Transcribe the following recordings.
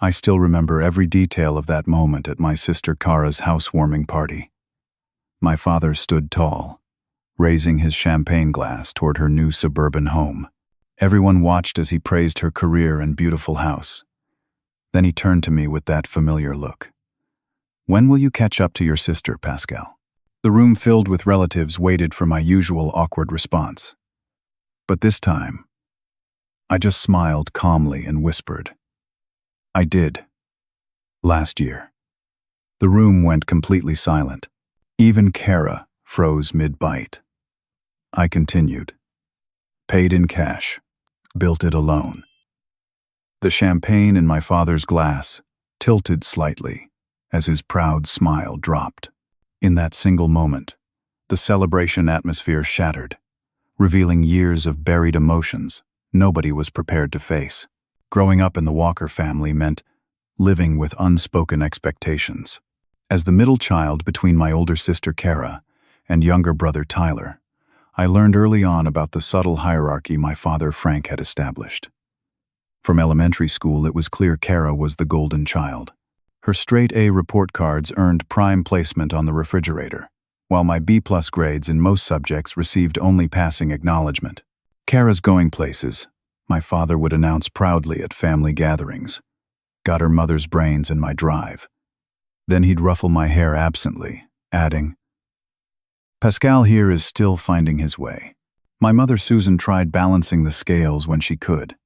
I still remember every detail of that moment at my sister Kara's housewarming party. My father stood tall, raising his champagne glass toward her new suburban home. Everyone watched as he praised her career and beautiful house. Then he turned to me with that familiar look. "When will you catch up to your sister, Pascal?" The room filled with relatives waited for my usual awkward response. But this time, I just smiled calmly and whispered, "I did. Last year." The room went completely silent. Even Kara froze mid-bite. I continued. "Paid in cash. Built it alone." The champagne in my father's glass tilted slightly as his proud smile dropped. In that single moment, the celebration atmosphere shattered, revealing years of buried emotions nobody was prepared to face. Growing up in the Walker family meant living with unspoken expectations. As the middle child between my older sister Kara and younger brother Tyler, I learned early on about the subtle hierarchy my father Frank had established. From elementary school, it was clear Kara was the golden child. Her straight A report cards earned prime placement on the refrigerator, while my B+ grades in most subjects received only passing acknowledgement. Kara's going places, my father would announce proudly at family gatherings, got her mother's brains in my drive. Then he'd ruffle my hair absently, adding, "Pascal here is still finding his way." My mother Susan tried balancing the scales when she could.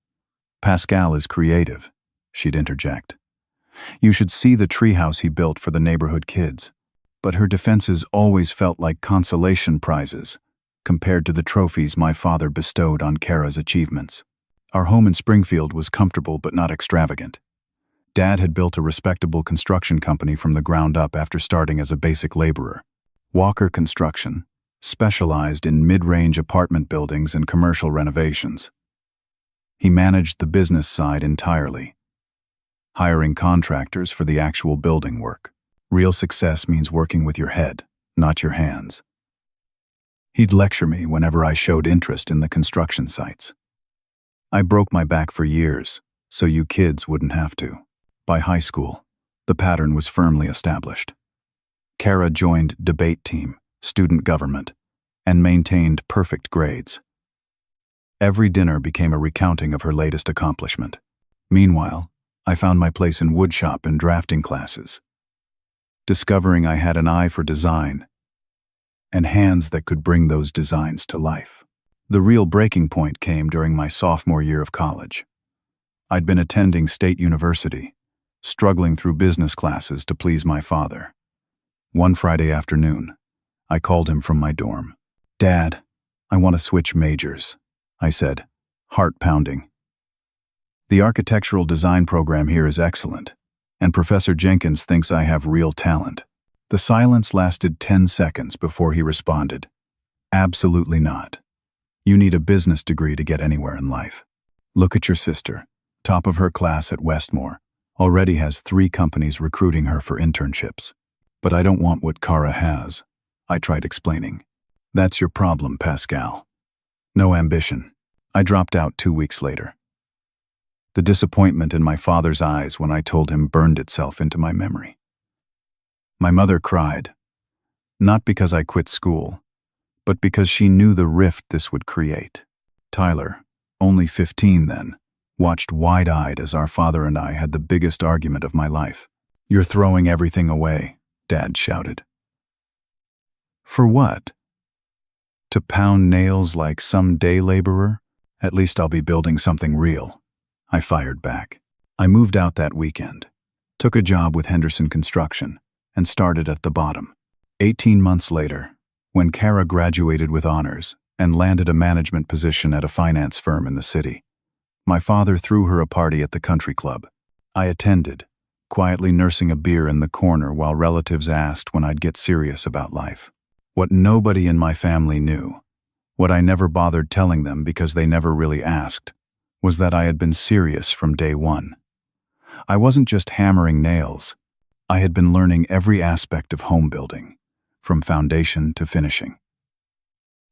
"Pascal is creative," she'd interject. "You should see the treehouse he built for the neighborhood kids." But her defenses always felt like consolation prizes compared to the trophies my father bestowed on Kara's achievements. Our home in Springfield was comfortable but not extravagant. Dad had built a respectable construction company from the ground up after starting as a basic laborer. Walker Construction specialized in mid-range apartment buildings and commercial renovations. He managed the business side entirely, hiring contractors for the actual building work. Real success means working with your head, not your hands. He'd lecture me whenever I showed interest in the construction sites. "I broke my back for years, so you kids wouldn't have to." By high school, the pattern was firmly established. Kara joined debate team, student government, and maintained perfect grades. Every dinner became a recounting of her latest accomplishment. Meanwhile, I found my place in woodshop and drafting classes, discovering I had an eye for design and hands that could bring those designs to life. The real breaking point came during my sophomore year of college. I'd been attending State University, struggling through business classes to please my father. One Friday afternoon, I called him from my dorm. "Dad, I want to switch majors," I said, heart pounding. "The architectural design program here is excellent, and Professor Jenkins thinks I have real talent." The silence lasted 10 seconds before he responded, "Absolutely not. You need a business degree to get anywhere in life. Look at your sister, top of her class at Westmore, already has 3 companies recruiting her for internships." "But I don't want what Kara has," I tried explaining. "That's your problem, Pascal. No ambition." I dropped out 2 weeks later. The disappointment in my father's eyes when I told him burned itself into my memory. My mother cried, not because I quit school, but because she knew the rift this would create. Tyler, only 15 then, watched wide-eyed as our father and I had the biggest argument of my life. "You're throwing everything away," Dad shouted. "For what? To pound nails like some day laborer? At least I'll be building something real," I fired back. I moved out that weekend, took a job with Henderson Construction, and started at the bottom. 18 months later, when Kara graduated with honors and landed a management position at a finance firm in the city, my father threw her a party at the country club. I attended, quietly nursing a beer in the corner while relatives asked when I'd get serious about life. What nobody in my family knew, what I never bothered telling them because they never really asked, was that I had been serious from day one. I wasn't just hammering nails. I had been learning every aspect of home building, from foundation to finishing.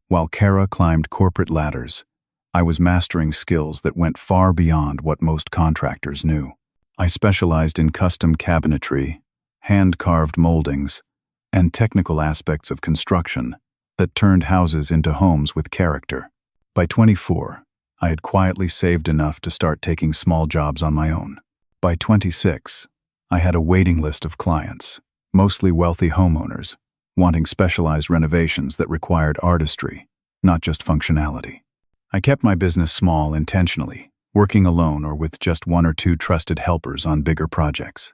While Kara climbed corporate ladders, I was mastering skills that went far beyond what most contractors knew. I specialized in custom cabinetry, hand-carved moldings, and technical aspects of construction that turned houses into homes with character. By 24, I had quietly saved enough to start taking small jobs on my own. By 26, I had a waiting list of clients, mostly wealthy homeowners, wanting specialized renovations that required artistry, not just functionality. I kept my business small intentionally, working alone or with just one or two trusted helpers on bigger projects.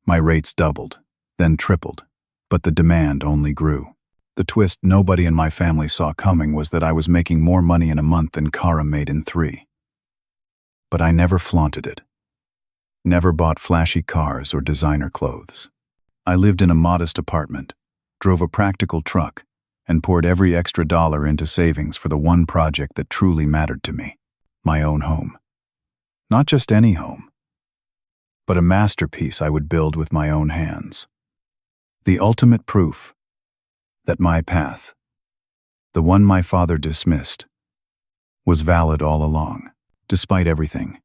My rates doubled, then tripled, but the demand only grew. The twist nobody in my family saw coming was that I was making more money in a month than Kara made in 3. But I never flaunted it. Never bought flashy cars or designer clothes. I lived in a modest apartment, drove a practical truck, and poured every extra dollar into savings for the one project that truly mattered to me, my own home. Not just any home, but a masterpiece I would build with my own hands. The ultimate proof that my path, the one my father dismissed, was valid all along. Despite everything,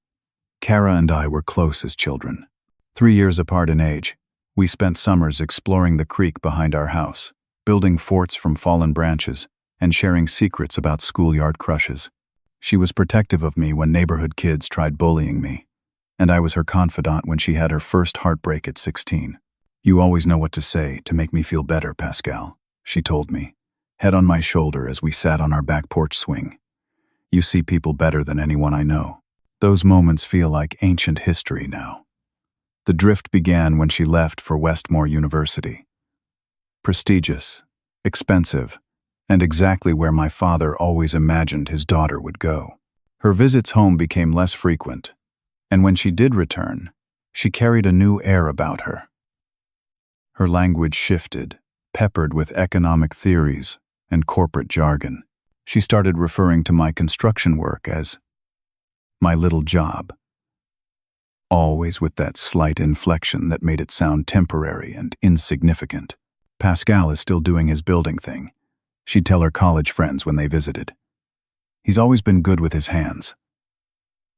Kara and I were close as children. 3 years apart in age, we spent summers exploring the creek behind our house, building forts from fallen branches, and sharing secrets about schoolyard crushes. She was protective of me when neighborhood kids tried bullying me, and I was her confidant when she had her first heartbreak at 16. "You always know what to say to make me feel better, Pascal," she told me, head on my shoulder as we sat on our back porch swing. "You see people better than anyone I know." Those moments feel like ancient history now. The drift began when she left for Westmore University. Prestigious, expensive, and exactly where my father always imagined his daughter would go. Her visits home became less frequent, and when she did return, she carried a new air about her. Her language shifted, peppered with economic theories and corporate jargon. She started referring to my construction work as my little job, always with that slight inflection that made it sound temporary and insignificant. "Pascal is still doing his building thing," she'd tell her college friends when they visited. "He's always been good with his hands."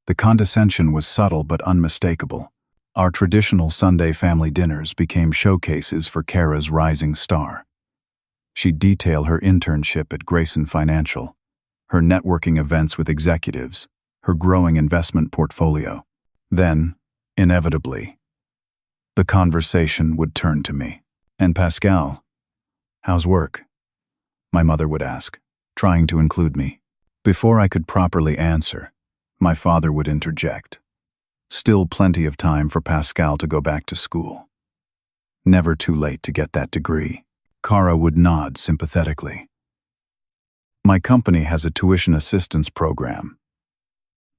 The condescension was subtle but unmistakable. Our traditional Sunday family dinners became showcases for Kara's rising star. She'd detail her internship at Grayson Financial, her networking events with executives, her growing investment portfolio. Then, inevitably, the conversation would turn to me. "And Pascal, how's work?" my mother would ask, trying to include me. Before I could properly answer, my father would interject. "Still plenty of time for Pascal to go back to school. Never too late to get that degree." Kara would nod sympathetically. "My company has a tuition assistance program.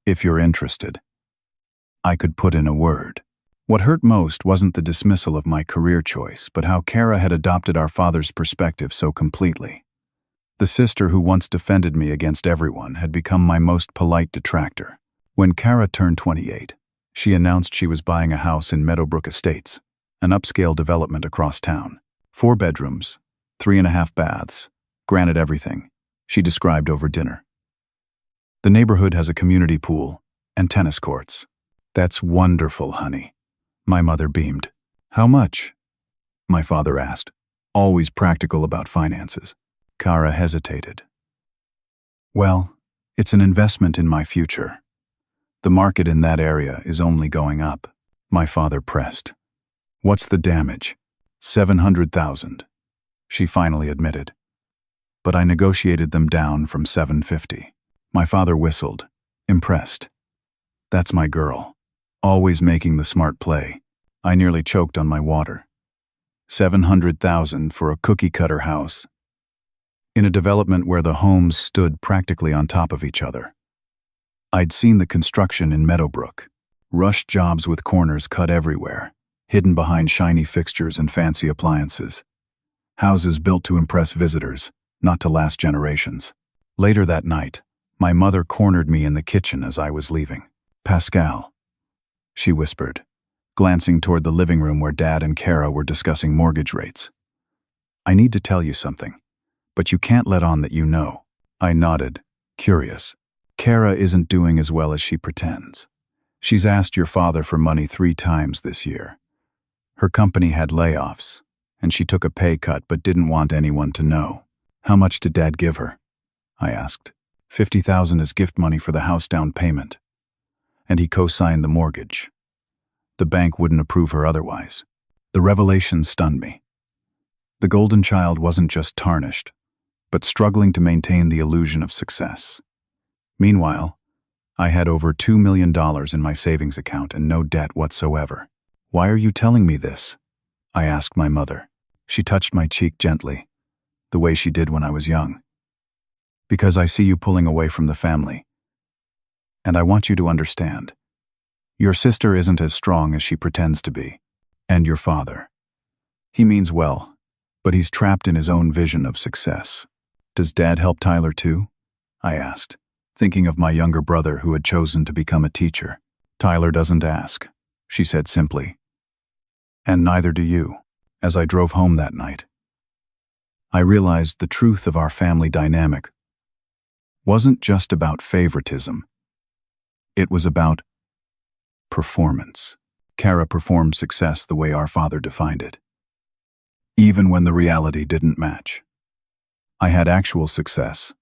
If you're interested." I could put in a word. What hurt most wasn't the dismissal of my career choice, but how Kara had adopted our father's perspective so completely. The sister who once defended me against everyone had become my most polite detractor. When Kara turned 28, she announced she was buying a house in Meadowbrook Estates, an upscale development across town. 4 bedrooms, 3.5 baths, granted everything, she described over dinner. "The neighborhood has a community pool and tennis courts." "That's wonderful, honey," my mother beamed. "How much?" my father asked, always practical about finances. Kara hesitated. "Well, it's an investment in my future. The market in that area is only going up," my father pressed. "What's the damage?" $700,000, she finally admitted. But I negotiated them down from $750. My father whistled, impressed. "That's my girl. Always making the smart play." I nearly choked on my water. $700,000 for a cookie-cutter house, in a development where the homes stood practically on top of each other. I'd seen the construction in Meadowbrook, rush jobs with corners cut everywhere, hidden behind shiny fixtures and fancy appliances. Houses built to impress visitors, not to last generations. Later that night, my mother cornered me in the kitchen as I was leaving. "Pascal," she whispered, glancing toward the living room where Dad and Kara were discussing mortgage rates. "I need to tell you something, but you can't let on that you know." I nodded, curious. "Kara isn't doing as well as she pretends. She's asked your father for money 3 times this year. Her company had layoffs, and she took a pay cut but didn't want anyone to know. How much did Dad give her? I asked. 50,000 as gift money for the house down payment. And he co-signed the mortgage. The bank wouldn't approve her otherwise. The revelation stunned me. The golden child wasn't just tarnished, but struggling to maintain the illusion of success. Meanwhile, I had over $2 million in my savings account and no debt whatsoever. Why are you telling me this? I asked my mother. She touched my cheek gently, the way she did when I was young. Because I see you pulling away from the family. And I want you to understand. Your sister isn't as strong as she pretends to be. And your father. He means well, but he's trapped in his own vision of success. Does Dad help Tyler too? I asked, thinking of my younger brother who had chosen to become a teacher. Tyler doesn't ask, she said simply. And neither do you. As I drove home that night, I realized the truth of our family dynamic wasn't just about favoritism. It was about performance. Kara performed success the way our father defined it, even when the reality didn't match. I had actual success,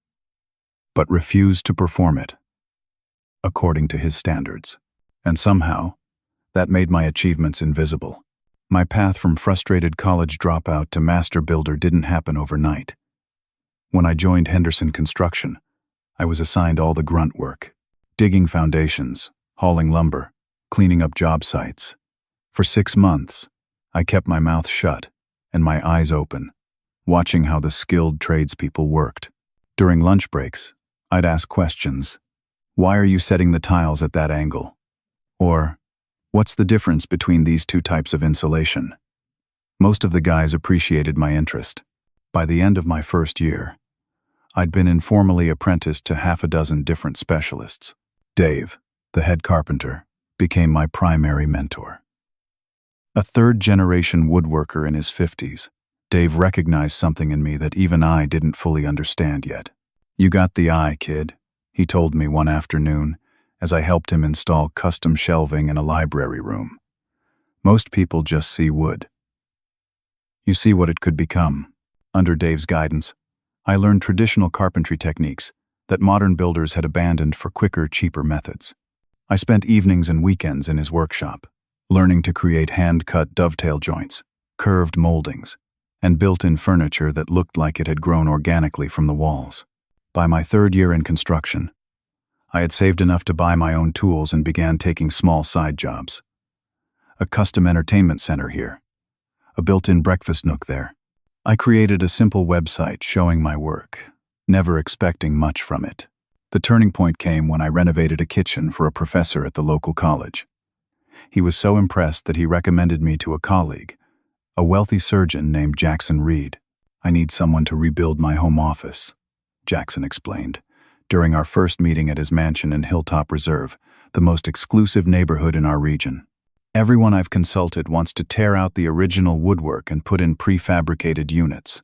but refused to perform it according to his standards. And somehow, that made my achievements invisible. My path from frustrated college dropout to master builder didn't happen overnight. When I joined Henderson Construction, I was assigned all the grunt work, digging foundations, hauling lumber, cleaning up job sites. For 6 months, I kept my mouth shut and my eyes open, watching how the skilled tradespeople worked. During lunch breaks, I'd ask questions. Why are you setting the tiles at that angle? Or, what's the difference between these 2 types of insulation? Most of the guys appreciated my interest. By the end of my first year, I'd been informally apprenticed to 6 different specialists. Dave, the head carpenter, became my primary mentor. A 3rd-generation woodworker in his 50s, Dave recognized something in me that even I didn't fully understand yet. You got the eye, kid, he told me one afternoon as I helped him install custom shelving in a library room. Most people just see wood. You see what it could become. Under Dave's guidance, I learned traditional carpentry techniques that modern builders had abandoned for quicker, cheaper methods. I spent evenings and weekends in his workshop, learning to create hand-cut dovetail joints, curved moldings, and built-in furniture that looked like it had grown organically from the walls. By my 3rd year in construction, I had saved enough to buy my own tools and began taking small side jobs. A custom entertainment center here, a built-in breakfast nook there. I created a simple website showing my work, never expecting much from it. The turning point came when I renovated a kitchen for a professor at the local college. He was so impressed that he recommended me to a colleague, a wealthy surgeon named Jackson Reed. I need someone to rebuild my home office, Jackson explained, during our first meeting at his mansion in Hilltop Reserve, the most exclusive neighborhood in our region. Everyone I've consulted wants to tear out the original woodwork and put in prefabricated units.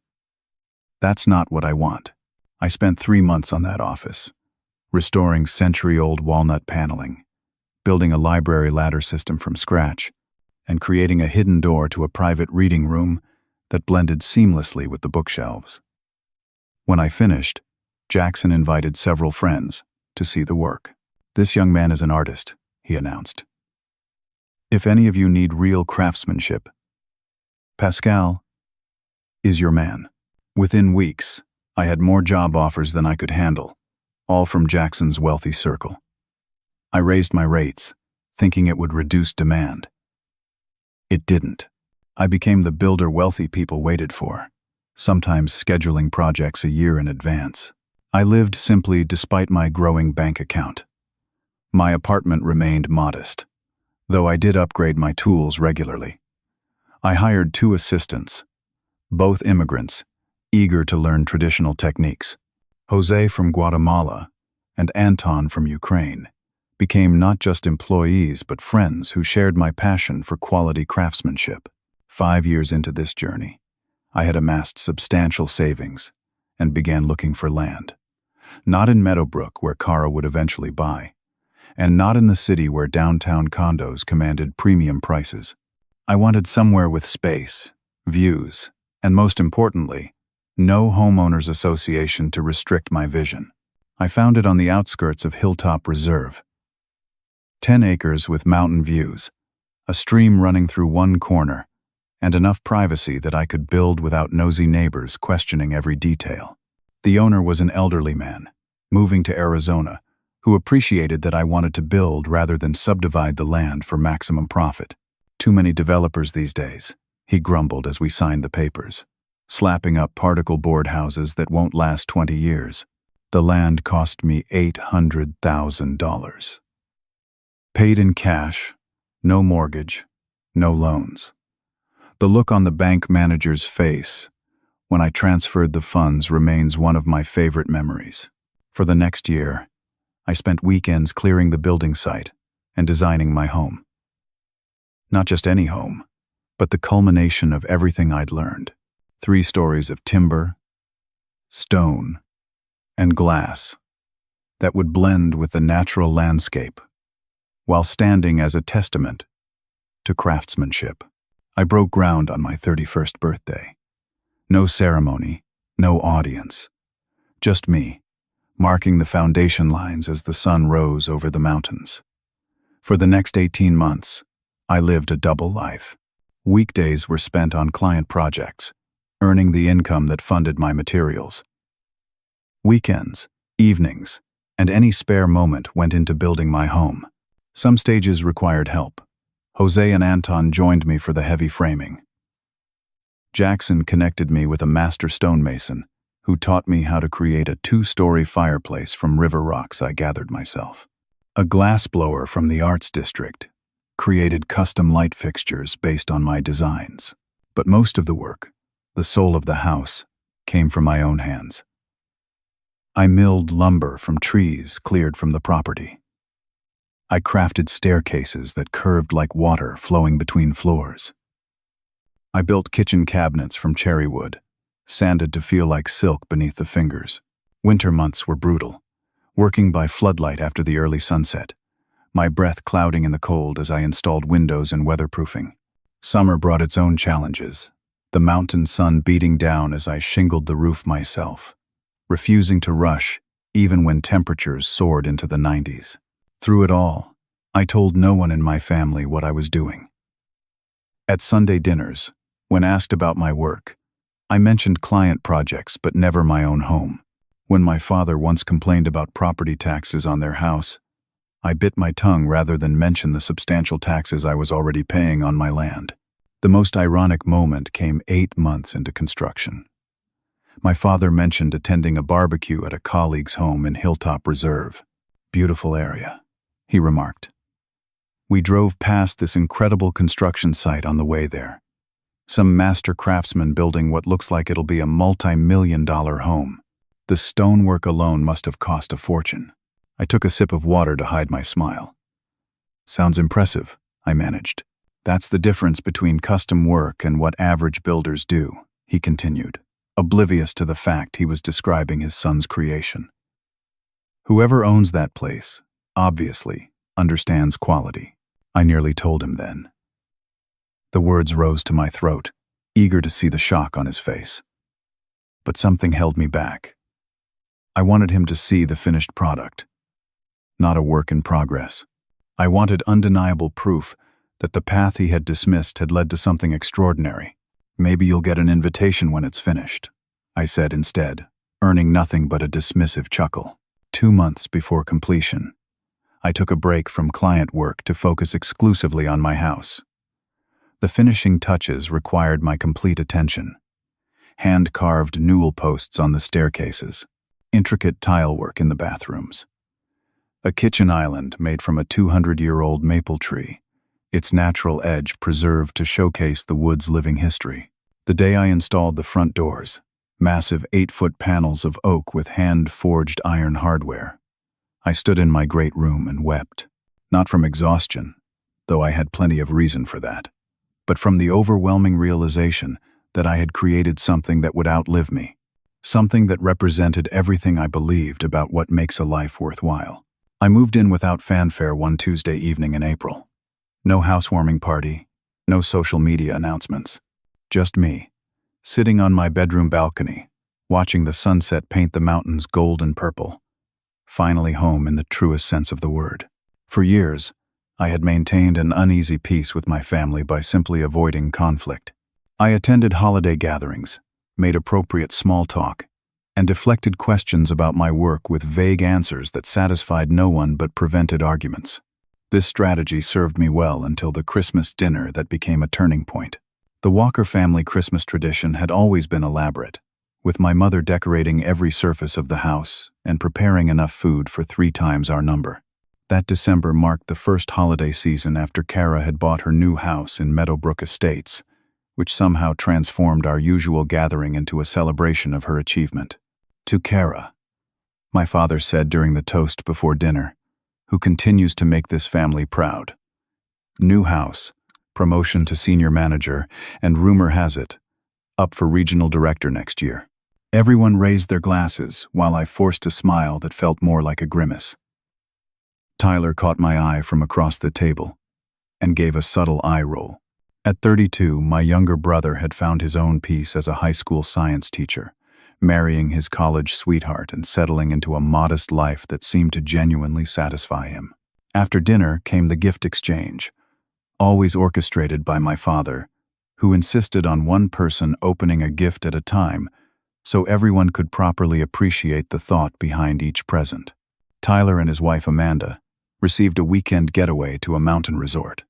That's not what I want. I spent 3 months on that office, restoring century-old walnut paneling, building a library ladder system from scratch, and creating a hidden door to a private reading room that blended seamlessly with the bookshelves. When I finished, Jackson invited several friends to see the work. This young man is an artist, he announced. If any of you need real craftsmanship, Pascal is your man. Within weeks, I had more job offers than I could handle, all from Jackson's wealthy circle. I raised my rates, thinking it would reduce demand. It didn't. I became the builder wealthy people waited for, sometimes scheduling projects a year in advance. I lived simply despite my growing bank account. My apartment remained modest, though I did upgrade my tools regularly. I hired 2 assistants, both immigrants, eager to learn traditional techniques. Jose from Guatemala and Anton from Ukraine became not just employees but friends who shared my passion for quality craftsmanship. 5 years into this journey, I had amassed substantial savings and began looking for land. Not in Meadowbrook, where Kara would eventually buy, and not in the city where downtown condos commanded premium prices. I wanted somewhere with space, views, and most importantly, no homeowners association to restrict my vision. I found it on the outskirts of Hilltop Reserve. 10 acres with mountain views, a stream running through one corner, and enough privacy that I could build without nosy neighbors questioning every detail. The owner was an elderly man, moving to Arizona, who appreciated that I wanted to build rather than subdivide the land for maximum profit. Too many developers these days, he grumbled as we signed the papers, slapping up particle board houses that won't last 20 years. The land cost me $800,000. Paid in cash, no mortgage, no loans. The look on the bank manager's face when I transferred the funds remains one of my favorite memories. For the next year, I spent weekends clearing the building site and designing my home. Not just any home, but the culmination of everything I'd learned. 3 stories of timber, stone, and glass that would blend with the natural landscape, while standing as a testament to craftsmanship. I broke ground on my 31st birthday. No ceremony, no audience. Just me, marking the foundation lines as the sun rose over the mountains. For the next 18 months, I lived a double life. Weekdays were spent on client projects, earning the income that funded my materials. Weekends, evenings, and any spare moment went into building my home. Some stages required help. Jose and Anton joined me for the heavy framing. Jackson connected me with a master stonemason who taught me how to create a 2-story fireplace from river rocks I gathered myself. A glassblower from the Arts District created custom light fixtures based on my designs. But most of the work, the soul of the house, came from my own hands. I milled lumber from trees cleared from the property. I crafted staircases that curved like water flowing between floors. I built kitchen cabinets from cherry wood, sanded to feel like silk beneath the fingers. Winter months were brutal, working by floodlight after the early sunset, my breath clouding in the cold as I installed windows and weatherproofing. Summer brought its own challenges, the mountain sun beating down as I shingled the roof myself, refusing to rush even when temperatures soared into the 90s. Through it all, I told no one in my family what I was doing. At Sunday dinners, when asked about my work, I mentioned client projects but never my own home. When my father once complained about property taxes on their house, I bit my tongue rather than mention the substantial taxes I was already paying on my land. The most ironic moment came 8 months into construction. My father mentioned attending a barbecue at a colleague's home in Hilltop Reserve. "Beautiful area," he remarked. We drove past this incredible construction site on the way there. Some master craftsman building what looks like it'll be a multi-million-dollar home. The stonework alone must have cost a fortune. I took a sip of water to hide my smile. "Sounds impressive," I managed. "That's the difference between custom work and what average builders do," he continued, oblivious to the fact he was describing his son's creation. "Whoever owns that place, obviously, understands quality," I nearly told him then. The words rose to my throat, eager to see the shock on his face. But something held me back. I wanted him to see the finished product, not a work in progress. I wanted undeniable proof that the path he had dismissed had led to something extraordinary. "Maybe you'll get an invitation when it's finished," I said instead, earning nothing but a dismissive chuckle. 2 months before completion, I took a break from client work to focus exclusively on my house. The finishing touches required my complete attention. Hand-carved newel posts on the staircases, intricate tile work in the bathrooms. A kitchen island made from a 200-year-old maple tree, its natural edge preserved to showcase the wood's living history. The day I installed the front doors, massive 8-foot panels of oak with hand-forged iron hardware, I stood in my great room and wept, not from exhaustion, though I had plenty of reason for that, but from the overwhelming realization that I had created something that would outlive me, something that represented everything I believed about what makes a life worthwhile. I moved in without fanfare one Tuesday evening in April. No housewarming party, no social media announcements. Just me, sitting on my bedroom balcony, watching the sunset paint the mountains gold and purple. Finally home in the truest sense of the word. For years, I had maintained an uneasy peace with my family by simply avoiding conflict. I attended holiday gatherings, made appropriate small talk, and deflected questions about my work with vague answers that satisfied no one but prevented arguments. This strategy served me well until the Christmas dinner that became a turning point. The Walker family Christmas tradition had always been elaborate, with my mother decorating every surface of the house and preparing enough food for 3 times our number. That December marked the first holiday season after Kara had bought her new house in Meadowbrook Estates, which somehow transformed our usual gathering into a celebration of her achievement. To Kara, my father said during the toast before dinner, who continues to make this family proud. New house, promotion to senior manager, and rumor has it, up for regional director next year. Everyone raised their glasses while I forced a smile that felt more like a grimace. Tyler caught my eye from across the table and gave a subtle eye roll. At 32, my younger brother had found his own peace as a high school science teacher, marrying his college sweetheart and settling into a modest life that seemed to genuinely satisfy him. After dinner came the gift exchange, always orchestrated by my father, who insisted on one person opening a gift at a time so everyone could properly appreciate the thought behind each present. Tyler and his wife Amanda received a weekend getaway to a mountain resort.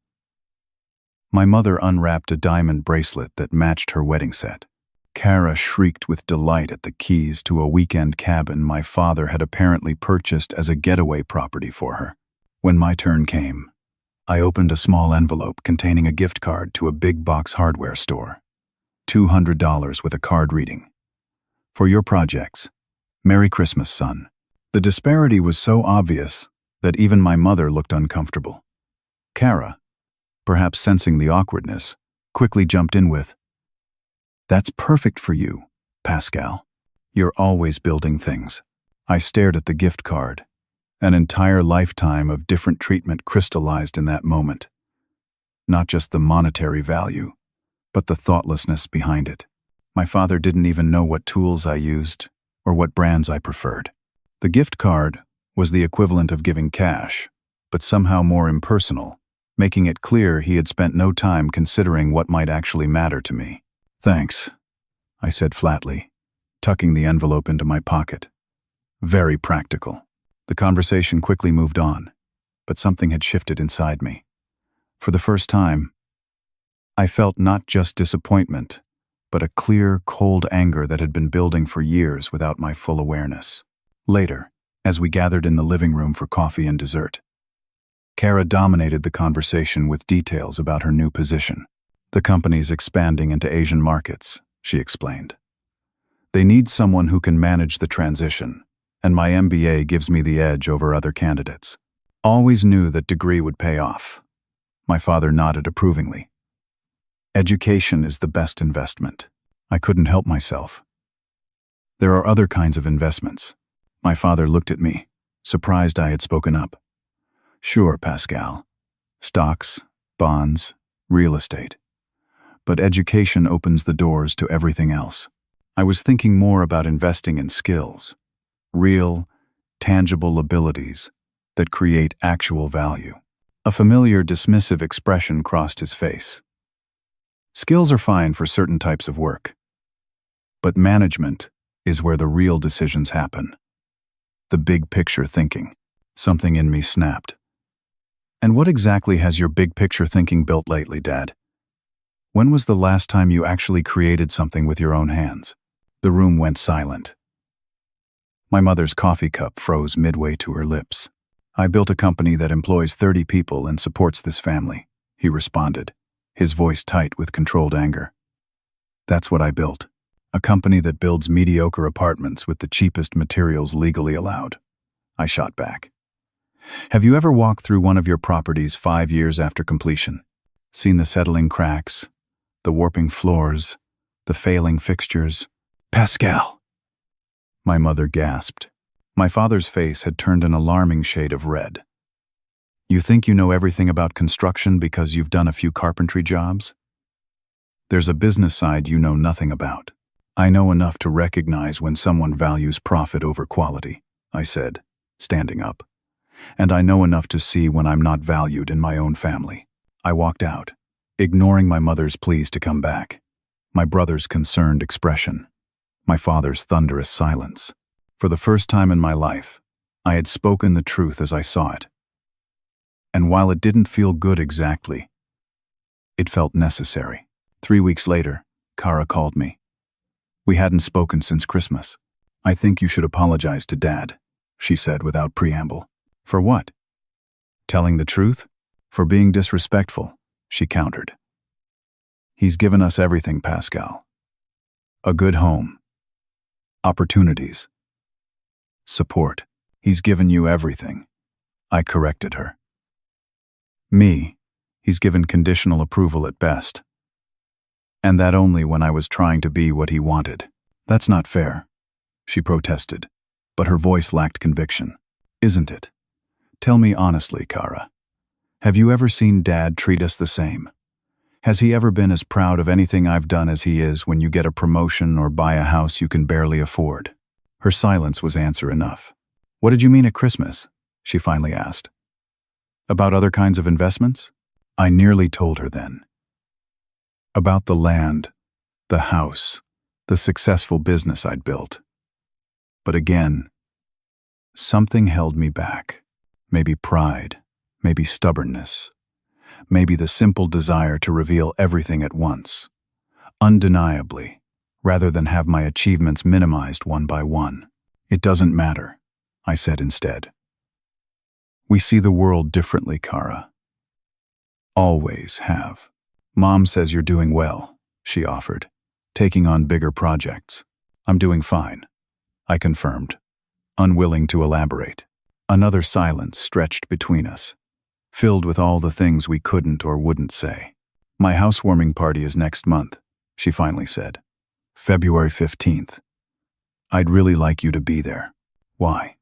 My mother unwrapped a diamond bracelet that matched her wedding set. Kara shrieked with delight at the keys to a weekend cabin my father had apparently purchased as a getaway property for her. When my turn came, I opened a small envelope containing a gift card to a big box hardware store. $200 with a card reading, "For your projects. Merry Christmas, son." The disparity was so obvious that even my mother looked uncomfortable. Kara, perhaps sensing the awkwardness, quickly jumped in with, "That's perfect for you, Pascal. You're always building things." I stared at the gift card. An entire lifetime of different treatment crystallized in that moment. Not just the monetary value, but the thoughtlessness behind it. My father didn't even know what tools I used or what brands I preferred. The gift card was the equivalent of giving cash, but somehow more impersonal, making it clear he had spent no time considering what might actually matter to me. "Thanks," I said flatly, tucking the envelope into my pocket. Very practical. The conversation quickly moved on, but something had shifted inside me. For the first time, I felt not just disappointment, but a clear, cold anger that had been building for years without my full awareness. Later, as we gathered in the living room for coffee and dessert, Kara dominated the conversation with details about her new position. "The company's expanding into Asian markets," she explained. "They need someone who can manage the transition, and my MBA gives me the edge over other candidates." Always knew that degree would pay off. My father nodded approvingly. "Education is the best investment." I couldn't help myself. "There are other kinds of investments." My father looked at me, surprised I had spoken up. "Sure, Pascal. Stocks, bonds, real estate. But education opens the doors to everything else." I was thinking more about investing in skills, real, tangible abilities that create actual value. A familiar dismissive expression crossed his face. "Skills are fine for certain types of work, but management is where the real decisions happen." The big picture thinking. Something in me snapped. "And what exactly has your big picture thinking built lately, Dad? When was the last time you actually created something with your own hands?" The room went silent. My mother's coffee cup froze midway to her lips. "I built a company that employs 30 people and supports this family," he responded, his voice tight with controlled anger. "That's what I built. A company that builds mediocre apartments with the cheapest materials legally allowed." I shot back. "Have you ever walked through one of your properties 5 years after completion? Seen the settling cracks, the warping floors, the failing fixtures?" "Pascal!" My mother gasped. My father's face had turned an alarming shade of red. You think you know everything about construction because you've done a few carpentry jobs? There's a business side you know nothing about. I know enough to recognize when someone values profit over quality, I said, standing up. And I know enough to see when I'm not valued in my own family. I walked out, ignoring my mother's pleas to come back, my brother's concerned expression, my father's thunderous silence. For the first time in my life, I had spoken the truth as I saw it. And while it didn't feel good exactly, it felt necessary. 3 weeks later, Kara called me. We hadn't spoken since Christmas. I think you should apologize to Dad, she said without preamble. For what? Telling the truth? For being disrespectful, she countered. He's given us everything, Pascal. A good home. Opportunities. Support. He's given you everything. I corrected her. Me, he's given conditional approval at best. And that only when I was trying to be what he wanted. That's not fair, she protested, but her voice lacked conviction. Isn't it? Tell me honestly, Kara. Have you ever seen Dad treat us the same? Has he ever been as proud of anything I've done as he is when you get a promotion or buy a house you can barely afford? Her silence was answer enough. What did you mean at Christmas? She finally asked. About other kinds of investments? I nearly told her then. About the land, the house, the successful business I'd built. But again, something held me back. Maybe pride, maybe stubbornness, maybe the simple desire to reveal everything at once, undeniably, rather than have my achievements minimized one by one. It doesn't matter, I said instead. We see the world differently, Kara. Always have. Mom says you're doing well, she offered, taking on bigger projects. I'm doing fine, I confirmed, unwilling to elaborate. Another silence stretched between us, filled with all the things we couldn't or wouldn't say. My housewarming party is next month, she finally said. February 15th. I'd really like you to be there. Why?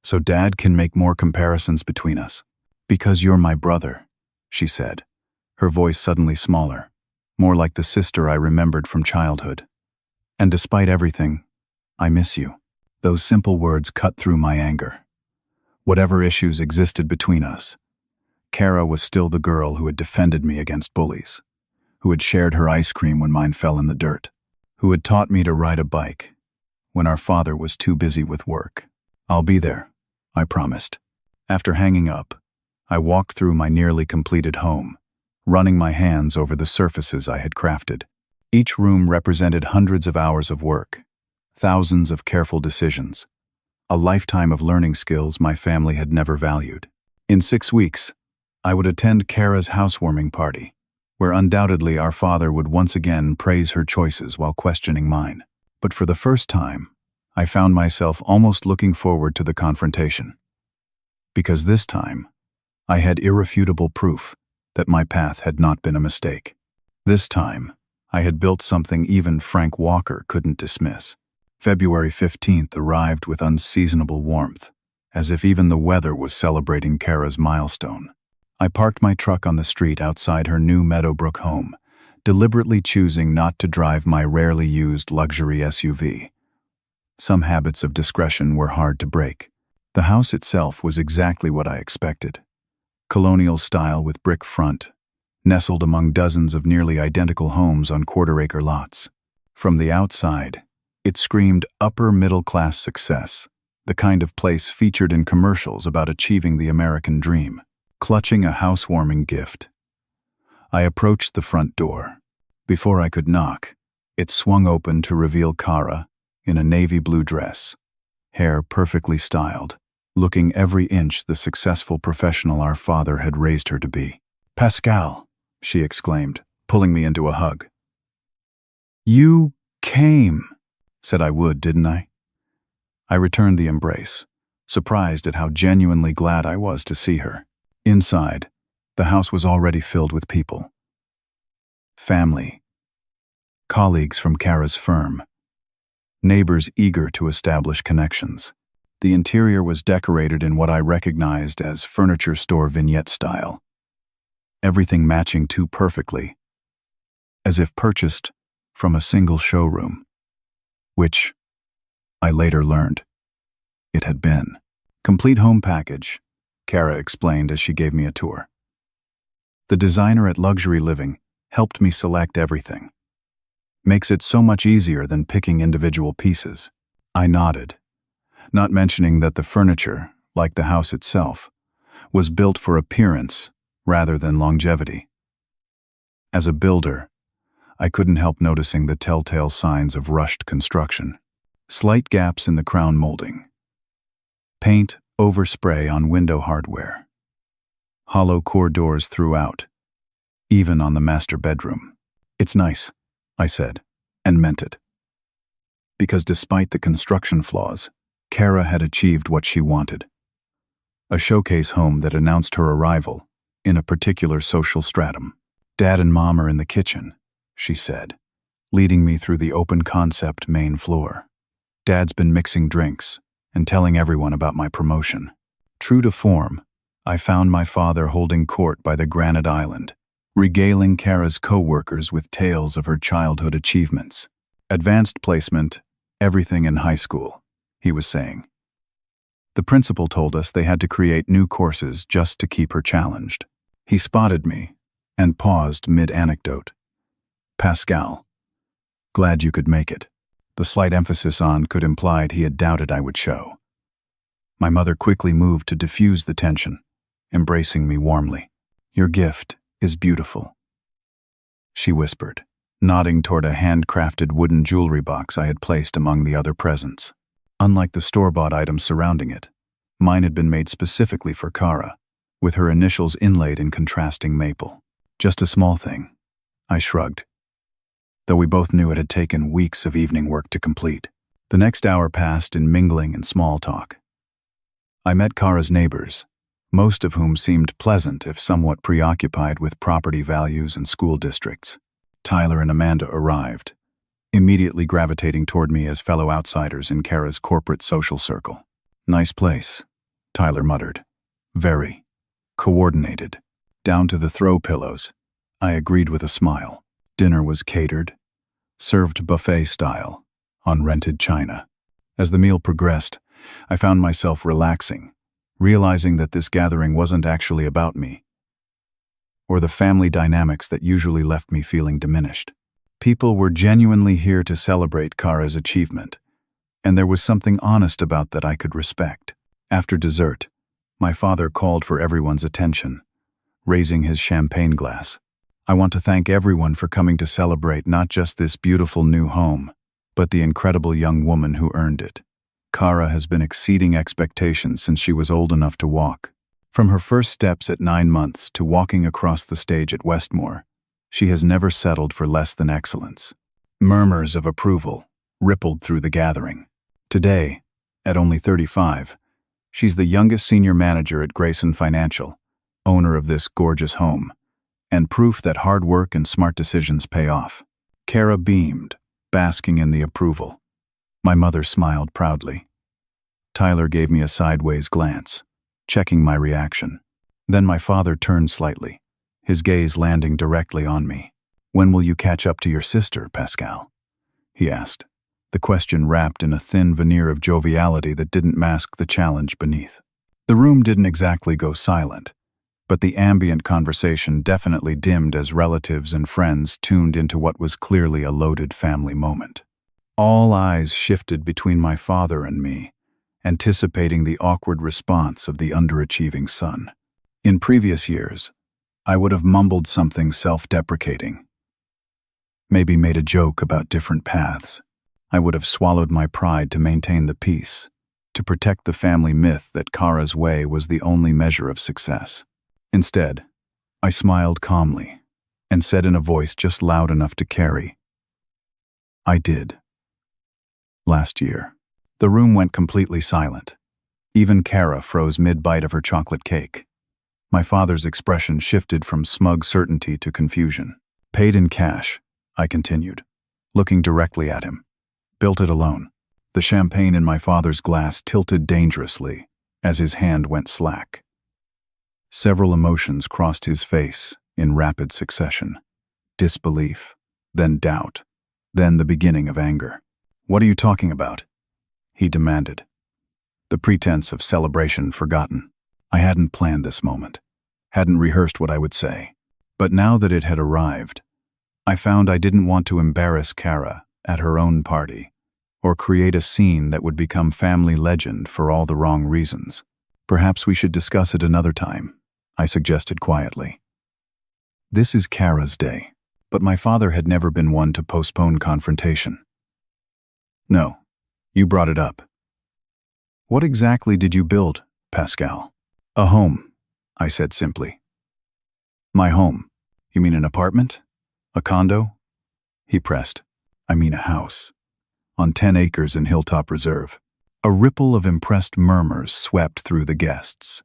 So Dad can make more comparisons between us. Because you're my brother, she said, her voice suddenly smaller, more like the sister I remembered from childhood. And despite everything, I miss you. Those simple words cut through my anger. Whatever issues existed between us, Kara was still the girl who had defended me against bullies, who had shared her ice cream when mine fell in the dirt, who had taught me to ride a bike when our father was too busy with work. I'll be there, I promised. After hanging up, I walked through my nearly completed home, running my hands over the surfaces I had crafted. Each room represented hundreds of hours of work, thousands of careful decisions, a lifetime of learning skills my family had never valued. In 6 weeks, I would attend Kara's housewarming party, where undoubtedly our father would once again praise her choices while questioning mine. But for the first time, I found myself almost looking forward to the confrontation. Because this time, I had irrefutable proof that my path had not been a mistake. This time, I had built something even Frank Walker couldn't dismiss. February 15th arrived with unseasonable warmth, as if even the weather was celebrating Kara's milestone. I parked my truck on the street outside her new Meadowbrook home, deliberately choosing not to drive my rarely used luxury SUV. Some habits of discretion were hard to break. The house itself was exactly what I expected. Colonial style with brick front, nestled among dozens of nearly identical homes on quarter-acre lots. From the outside, it screamed upper-middle-class success, the kind of place featured in commercials about achieving the American dream. Clutching a housewarming gift, I approached the front door. Before I could knock, it swung open to reveal Kara in a navy blue dress, hair perfectly styled, looking every inch the successful professional our father had raised her to be. "Pascal," she exclaimed, pulling me into a hug. "You came," said I would, didn't I? I returned the embrace, surprised at how genuinely glad I was to see her. Inside, the house was already filled with people. Family, colleagues from Kara's firm, neighbors eager to establish connections. The interior was decorated in what I recognized as furniture store vignette style, everything matching too perfectly, as if purchased from a single showroom, which, I later learned, it had been. Complete home package, Kara explained as she gave me a tour. The designer at Luxury Living helped me select everything. Makes it so much easier than picking individual pieces. I nodded, not mentioning that the furniture, like the house itself, was built for appearance rather than longevity. As a builder, I couldn't help noticing the telltale signs of rushed construction. Slight gaps in the crown molding. Paint overspray on window hardware. Hollow core doors throughout, even on the master bedroom. It's nice, I said, and meant it. Because despite the construction flaws, Kara had achieved what she wanted. A showcase home that announced her arrival in a particular social stratum. Dad and Mom are in the kitchen, she said, leading me through the open concept main floor. Dad's been mixing drinks and telling everyone about my promotion. True to form, I found my father holding court by the granite island, regaling Kara's co-workers with tales of her childhood achievements. Advanced placement, everything in high school, he was saying. The principal told us they had to create new courses just to keep her challenged. He spotted me and paused mid-anecdote. Pascal, glad you could make it. The slight emphasis on could implied he had doubted I would show. My mother quickly moved to diffuse the tension, embracing me warmly. Your gift is beautiful, she whispered, nodding toward a handcrafted wooden jewelry box I had placed among the other presents. Unlike the store-bought items surrounding it, mine had been made specifically for Kara, with her initials inlaid in contrasting maple. Just a small thing, I shrugged, though we both knew it had taken weeks of evening work to complete. The next hour passed in mingling and small talk. I met Kara's neighbors, most of whom seemed pleasant if somewhat preoccupied with property values and school districts. Tyler and Amanda arrived, immediately gravitating toward me as fellow outsiders in Kara's corporate social circle. Nice place, Tyler muttered. Very coordinated. Down to the throw pillows, I agreed with a smile. Dinner was catered, served buffet style, on rented china. As the meal progressed, I found myself relaxing, realizing that this gathering wasn't actually about me, or the family dynamics that usually left me feeling diminished. People were genuinely here to celebrate Kara's achievement, and there was something honest about that I could respect. After dessert, my father called for everyone's attention, raising his champagne glass. I want to thank everyone for coming to celebrate not just this beautiful new home, but the incredible young woman who earned it. Kara has been exceeding expectations since she was old enough to walk. From her first steps at 9 months to walking across the stage at Westmore, she has never settled for less than excellence. Murmurs of approval rippled through the gathering. Today, at only 35, she's the youngest senior manager at Grayson Financial, owner of this gorgeous home, and proof that hard work and smart decisions pay off. Kara beamed, basking in the approval. My mother smiled proudly. Tyler gave me a sideways glance, checking my reaction. Then my father turned slightly, his gaze landing directly on me. When will you catch up to your sister, Pascal? He asked, the question wrapped in a thin veneer of joviality that didn't mask the challenge beneath. The room didn't exactly go silent, but the ambient conversation definitely dimmed as relatives and friends tuned into what was clearly a loaded family moment. All eyes shifted between my father and me, anticipating the awkward response of the underachieving son. In previous years, I would have mumbled something self-deprecating, maybe made a joke about different paths. I would have swallowed my pride to maintain the peace, to protect the family myth that Kara's way was the only measure of success. Instead, I smiled calmly and said in a voice just loud enough to carry, I did. Last year. The room went completely silent. Even Kara froze mid-bite of her chocolate cake. My father's expression shifted from smug certainty to confusion. Paid in cash, I continued, looking directly at him. Built it alone. The champagne in my father's glass tilted dangerously as his hand went slack. Several emotions crossed his face in rapid succession. Disbelief, then doubt, then the beginning of anger. "What are you talking about?" he demanded. The pretense of celebration forgotten. I hadn't planned this moment, hadn't rehearsed what I would say. But now that it had arrived, I found I didn't want to embarrass Kara at her own party, or create a scene that would become family legend for all the wrong reasons. "Perhaps we should discuss it another time," I suggested quietly. This is Kara's day, but my father had never been one to postpone confrontation. "No, you brought it up." "What exactly did you build, Pascal?" "A home," I said simply. "My home? You mean an apartment? A condo?" He pressed. "I mean a house. On 10 acres in Hilltop Reserve." A ripple of impressed murmurs swept through the guests.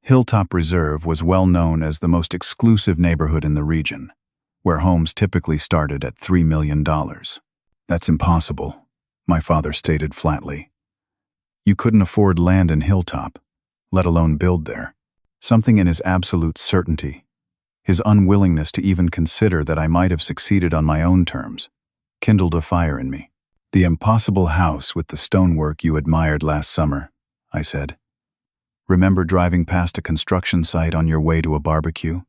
Hilltop Reserve was well known as the most exclusive neighborhood in the region, where homes typically started at $3 million. "That's impossible," my father stated flatly. "You couldn't afford land in Hilltop, let alone build there." Something in his absolute certainty, his unwillingness to even consider that I might have succeeded on my own terms, kindled a fire in me. "The impossible house with the stonework you admired last summer," I said. "Remember driving past a construction site on your way to a barbecue?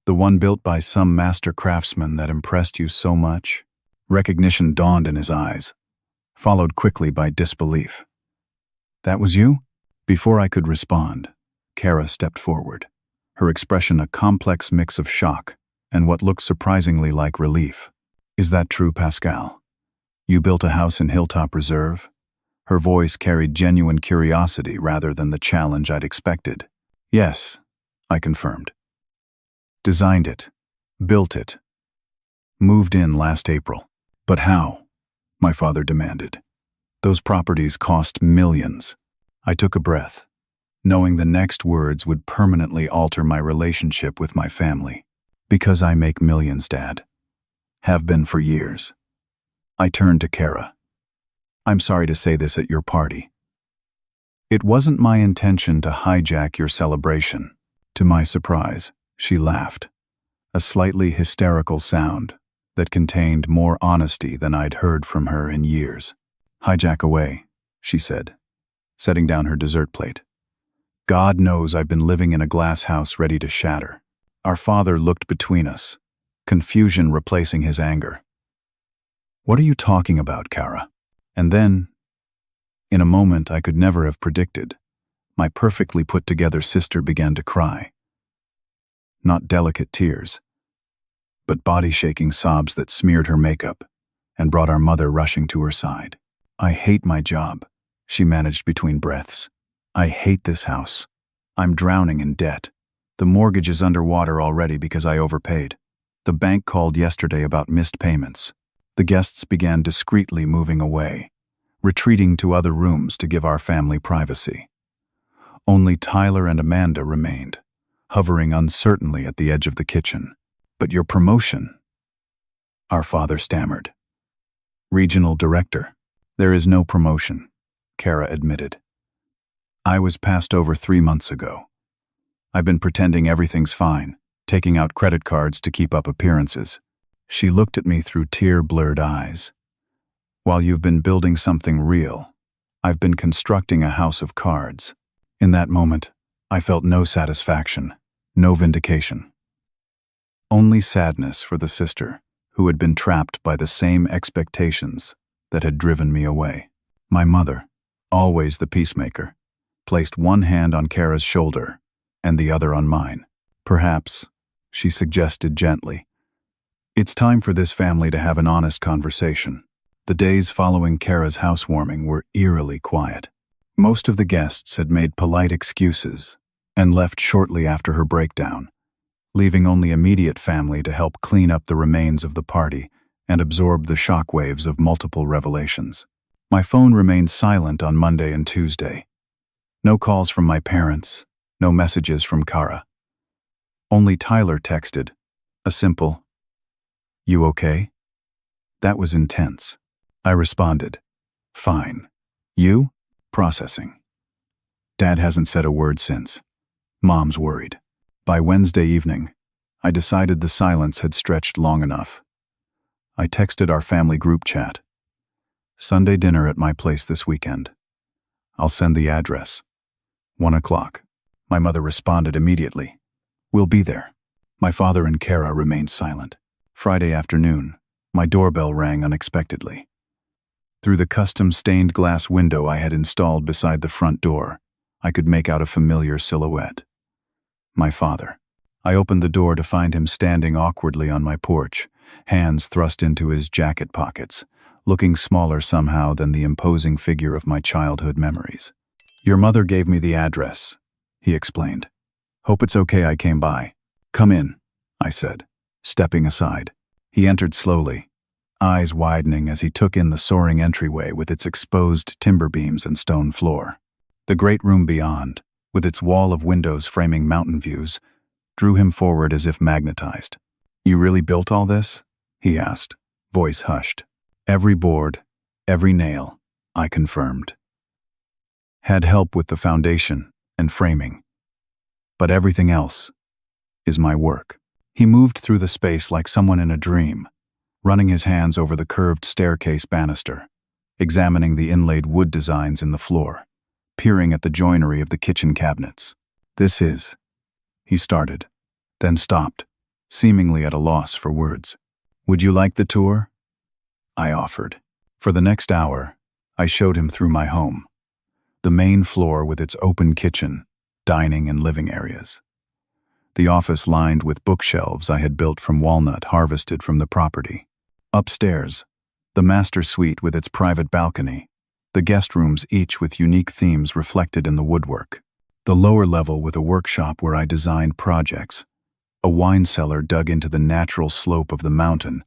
The one built by some master craftsman that impressed you so much?" Recognition dawned in his eyes, followed quickly by disbelief. "That was you?" Before I could respond, Kara stepped forward, her expression a complex mix of shock and what looked surprisingly like relief. "Is that true, Pascal? You built a house in Hilltop Reserve?" Her voice carried genuine curiosity rather than the challenge I'd expected. "Yes," I confirmed. "Designed it, built it, moved in last April." "But how?" my father demanded. "Those properties cost millions." I took a breath, knowing the next words would permanently alter my relationship with my family. "Because I make millions, Dad. Have been for years." I turned to Kara. "I'm sorry to say this at your party. It wasn't my intention to hijack your celebration." To my surprise, she laughed, a slightly hysterical sound that contained more honesty than I'd heard from her in years. "Hijack away," she said, setting down her dessert plate. "God knows I've been living in a glass house ready to shatter." Our father looked between us, confusion replacing his anger. "What are you talking about, Kara?" And then, in a moment I could never have predicted, my perfectly put-together sister began to cry. Not delicate tears, but body-shaking sobs that smeared her makeup and brought our mother rushing to her side. "I hate my job," she managed between breaths. "I hate this house. I'm drowning in debt. The mortgage is underwater already because I overpaid. The bank called yesterday about missed payments." The guests began discreetly moving away, retreating to other rooms to give our family privacy. Only Tyler and Amanda remained, hovering uncertainly at the edge of the kitchen. "But your promotion?" our father stammered. "Regional director." "There is no promotion," Kara admitted. "I was passed over 3 months ago. I've been pretending everything's fine, taking out credit cards to keep up appearances." She looked at me through tear-blurred eyes. "While you've been building something real, I've been constructing a house of cards." In that moment, I felt no satisfaction, no vindication. Only sadness for the sister who had been trapped by the same expectations that had driven me away. My mother, always the peacemaker, placed one hand on Kara's shoulder and the other on mine. "Perhaps," she suggested gently, "it's time for this family to have an honest conversation." The days following Kara's housewarming were eerily quiet. Most of the guests had made polite excuses and left shortly after her breakdown, leaving only immediate family to help clean up the remains of the party and absorb the shockwaves of multiple revelations. My phone remained silent on Monday and Tuesday. No calls from my parents, no messages from Kara. Only Tyler texted, a simple, "You okay?" That was intense. I responded, Fine. You? Processing. Dad hasn't said a word since. Mom's worried. By Wednesday evening, I decided the silence had stretched long enough. I texted our family group chat. Sunday dinner at my place this weekend. I'll send the address. 1 o'clock. My mother responded immediately. We'll be there. My father and Kara remained silent. Friday afternoon, my doorbell rang unexpectedly. Through the custom stained glass window I had installed beside the front door, I could make out a familiar silhouette. My father. I opened the door to find him standing awkwardly on my porch, hands thrust into his jacket pockets, looking smaller somehow than the imposing figure of my childhood memories. Your mother gave me the address, he explained. Hope it's okay I came by. Come in, I said, stepping aside. He entered slowly, eyes widening as he took in the soaring entryway with its exposed timber beams and stone floor. The great room beyond, with its wall of windows framing mountain views, drew him forward as if magnetized. You really built all this? He asked, voice hushed. Every board, every nail, I confirmed. Had help with the foundation and framing. But everything else is my work. He moved through the space like someone in a dream, running his hands over the curved staircase banister, examining the inlaid wood designs in the floor, peering at the joinery of the kitchen cabinets. This is, he started, then stopped, seemingly at a loss for words. Would you like the tour? I offered. For the next hour, I showed him through my home. The main floor with its open kitchen, dining and living areas. The office lined with bookshelves I had built from walnut harvested from the property. Upstairs, the master suite with its private balcony, the guest rooms each with unique themes reflected in the woodwork. The lower level with a workshop where I designed projects, a wine cellar dug into the natural slope of the mountain,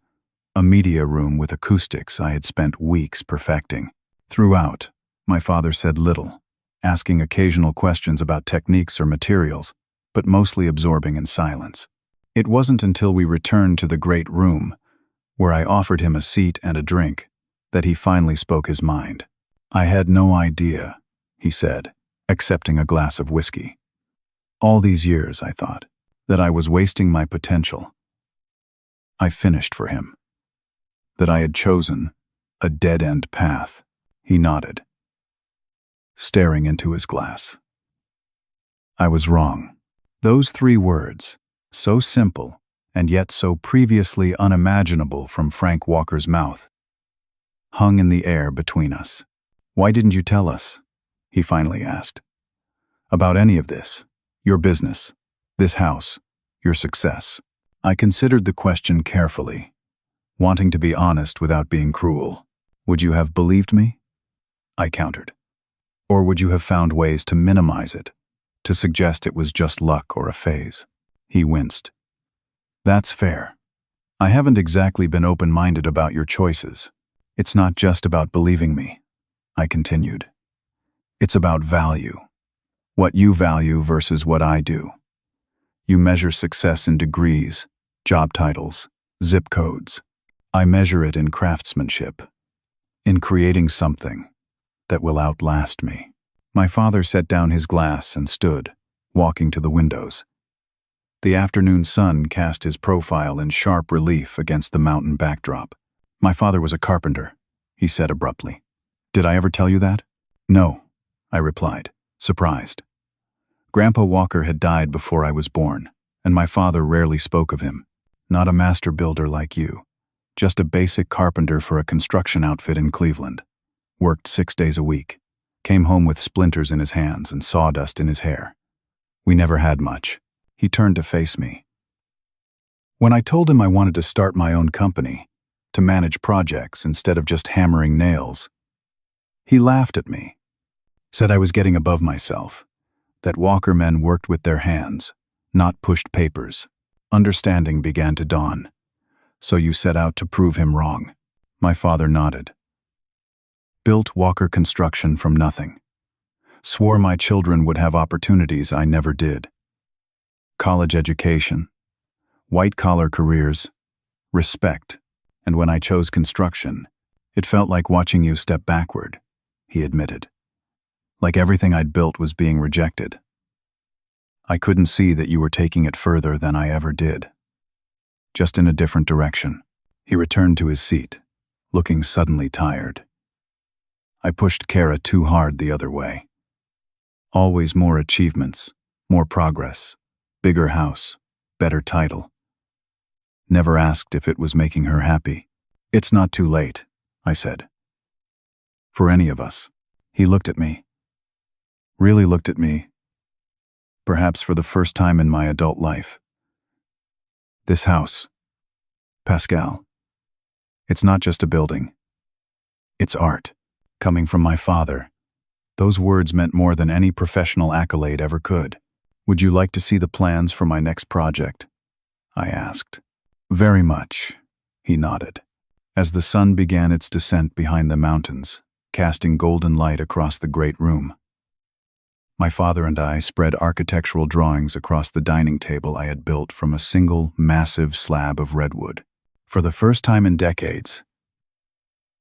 a media room with acoustics I had spent weeks perfecting. Throughout, my father said little, asking occasional questions about techniques or materials, but mostly absorbing in silence. It wasn't until we returned to the great room, where I offered him a seat and a drink, that he finally spoke his mind. I had no idea, he said, accepting a glass of whiskey. All these years, I thought, that I was wasting my potential. I finished for him. That I had chosen a dead-end path. He nodded, staring into his glass. I was wrong. Those 3 words, so simple and yet so previously unimaginable from Frank Walker's mouth, hung in the air between us. Why didn't you tell us? He finally asked. About any of this, your business, this house, your success. I considered the question carefully, wanting to be honest without being cruel. Would you have believed me? I countered. Or would you have found ways to minimize it, to suggest it was just luck or a phase? He winced. That's fair. I haven't exactly been open-minded about your choices. It's not just about believing me, I continued. It's about value. What you value versus what I do. You measure success in degrees, job titles, zip codes. I measure it in craftsmanship, in creating something that will outlast me. My father set down his glass and stood, walking to the windows. The afternoon sun cast his profile in sharp relief against the mountain backdrop. My father was a carpenter, he said abruptly. Did I ever tell you that? No, I replied, surprised. Grandpa Walker had died before I was born, and my father rarely spoke of him. Not a master builder like you, just a basic carpenter for a construction outfit in Cleveland. Worked 6 days a week, came home with splinters in his hands and sawdust in his hair. We never had much. He turned to face me. When I told him I wanted to start my own company, to manage projects instead of just hammering nails, he laughed at me, said I was getting above myself, that Walker men worked with their hands, not pushed papers. Understanding began to dawn. So you set out to prove him wrong. My father nodded. Built Walker Construction from nothing. Swore my children would have opportunities I never did. College education, white-collar careers, respect, and when I chose construction, It felt like watching you step backward, he admitted. Like everything I'd built was being rejected. I couldn't see that you were taking it further than I ever did. Just in a different direction. He returned to his seat, looking suddenly tired. I pushed Kara too hard the other way. Always more achievements, more progress, bigger house, better title. Never asked if it was making her happy. It's not too late, I said. For any of us. He looked at me. Really looked at me. Perhaps for the first time in my adult life. This house, Pascal, it's not just a building. It's art, coming from my father. Those words meant more than any professional accolade ever could. Would you like to see the plans for my next project? I asked. Very much, he nodded. As the sun began its descent behind the mountains, casting golden light across the great room, my father and I spread architectural drawings across the dining table I had built from a single, massive slab of redwood. For the first time in decades,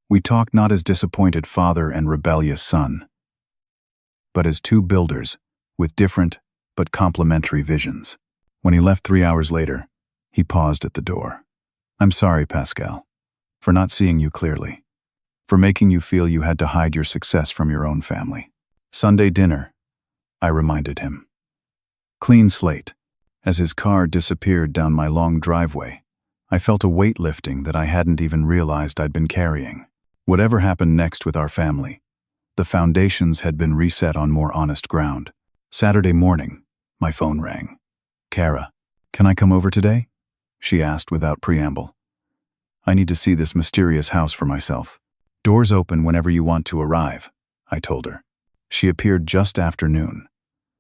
we talked not as disappointed father and rebellious son, but as two builders with different but complementary visions. When he left 3 hours later, he paused at the door. I'm sorry, Pascal, for not seeing you clearly, for making you feel you had to hide your success from your own family. Sunday dinner, I reminded him. Clean slate. As his car disappeared down my long driveway, I felt a weight lifting that I hadn't even realized I'd been carrying. Whatever happened next with our family, the foundations had been reset on more honest ground. Saturday morning, my phone rang. Kara, can I come over today? She asked without preamble. I need to see this mysterious house for myself. Doors open whenever you want to arrive, I told her. She appeared just after noon,